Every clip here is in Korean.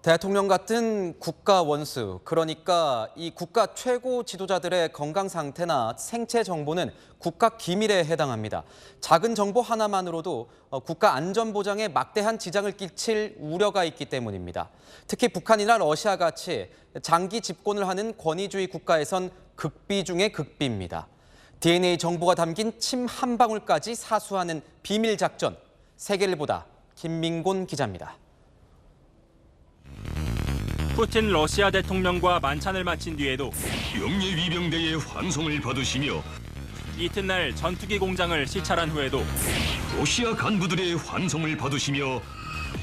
대통령 같은 국가 원수, 그러니까 이 국가 최고 지도자들의 건강 상태나 생체 정보는 국가 기밀에 해당합니다. 작은 정보 하나만으로도 국가 안전 보장에 막대한 지장을 끼칠 우려가 있기 때문입니다. 특히 북한이나 러시아 같이 장기 집권을 하는 권위주의 국가에선 극비 중의 극비입니다. DNA 정보가 담긴 침 한 방울까지 사수하는 비밀 작전. 세계를 보다 김민곤 기자입니다. 푸틴 러시아 대통령과 만찬을 마친 뒤에도 영예위병대의 환송을 받으시며 이튿날 전투기 공장을 시찰한 후에도 러시아 간부들의 환송을 받으시며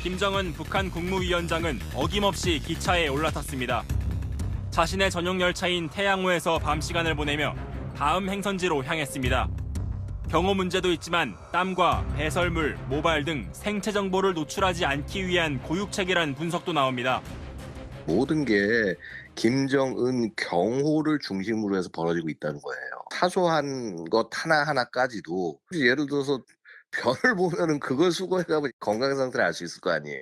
김정은 북한 국무위원장은 어김없이 기차에 올라탔습니다. 자신의 전용 열차인 태양호에서 밤 시간을 보내며 다음 행선지로 향했습니다. 경호 문제도 있지만 땀과 배설물, 모발 등 생체 정보를 노출하지 않기 위한 고육책이란 분석도 나옵니다. 모든 게 김정은 경호를 중심으로 해서 벌어지고 있다는 거예요. 사소한 것 하나하나까지도 예를 들어서 변을 보면은 그걸 수거해가면 건강 상태를 알 수 있을 거 아니에요.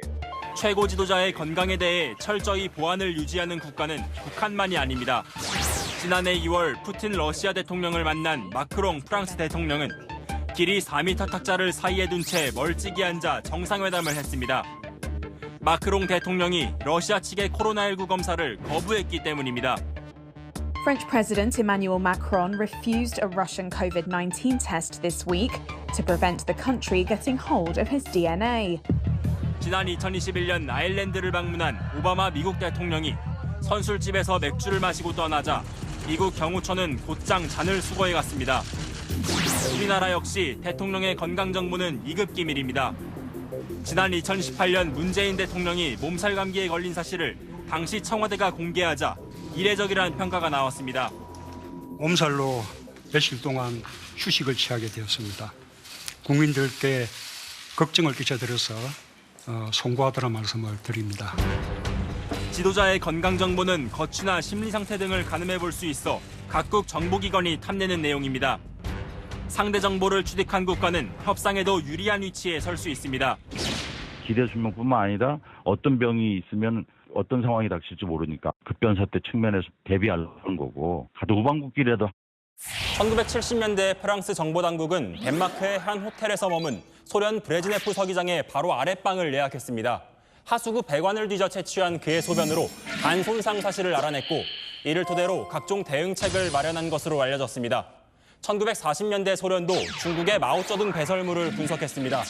최고 지도자의 건강에 대해 철저히 보안을 유지하는 국가는 북한만이 아닙니다. 지난해 2월 푸틴 러시아 대통령을 만난 마크롱 프랑스 대통령은 길이 4m 탁자를 사이에 둔 채 멀찍이 앉아 정상회담을 했습니다. 마크롱 대통령이 러시아 측의 코로나19 검사를 거부했기 때문입니다. French President Emmanuel Macron refused a Russian COVID-19 test this week to prevent the country getting hold of his DNA. 지난 2021년 아일랜드를 방문한 오바마 미국 대통령이 선술집에서 맥주를 마시고 떠나자 미국 경호처는 곧장 잔을 수거해 갔습니다. 우리나라 역시 대통령의 건강 정보는 2급 기밀입니다. 지난 2018년 문재인 대통령이 몸살 감기에 걸린 사실을 당시 청와대가 공개하자 이례적이라는 평가가 나왔습니다. 몸살로 며칠 동안 휴식을 취하게 되었습니다. 국민들께 걱정을 끼쳐드려서 송구하다는 말씀을 드립니다. 지도자의 건강 정보는 거취나 심리 상태 등을 가늠해 볼 수 있어 각국 정보기관이 탐내는 내용입니다. 상대 정보를 취득한 국가는 협상에도 유리한 위치에 설 수 있습니다. 기대수명뿐만 아니라 어떤 병이 있으면 어떤 상황이 닥칠지 모르니까 급변 사태 측면에서 대비하려는 거고 가도 후방국끼리라도. 1970년대 프랑스 정보당국은 덴마크의 한 호텔에서 머문 소련 브레즈네프 서기장의 바로 아랫방을 예약했습니다. 하수구 배관을 뒤져 채취한 그의 소변으로 간 손상 사실을 알아냈고 이를 토대로 각종 대응책을 마련한 것으로 알려졌습니다. 1940년대 소련도 중국의 마오쩌둥 배설물을 분석했습니다.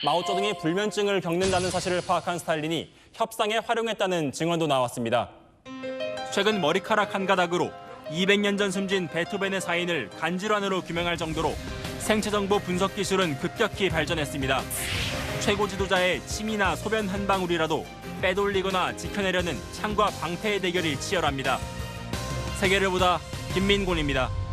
마오쩌둥이 불면증을 겪는다는 사실을 파악한 스탈린이 협상에 활용했다는 증언도 나왔습니다. 최근 머리카락 한 가닥으로 200년 전 숨진 베토벤의 사인을 간질환으로 규명할 정도로 생체 정보 분석 기술은 급격히 발전했습니다. 최고 지도자의 침이나 소변 한 방울이라도 빼돌리거나 지켜내려는 창과 방패의 대결이 치열합니다. 세계를 보다 김민곤입니다.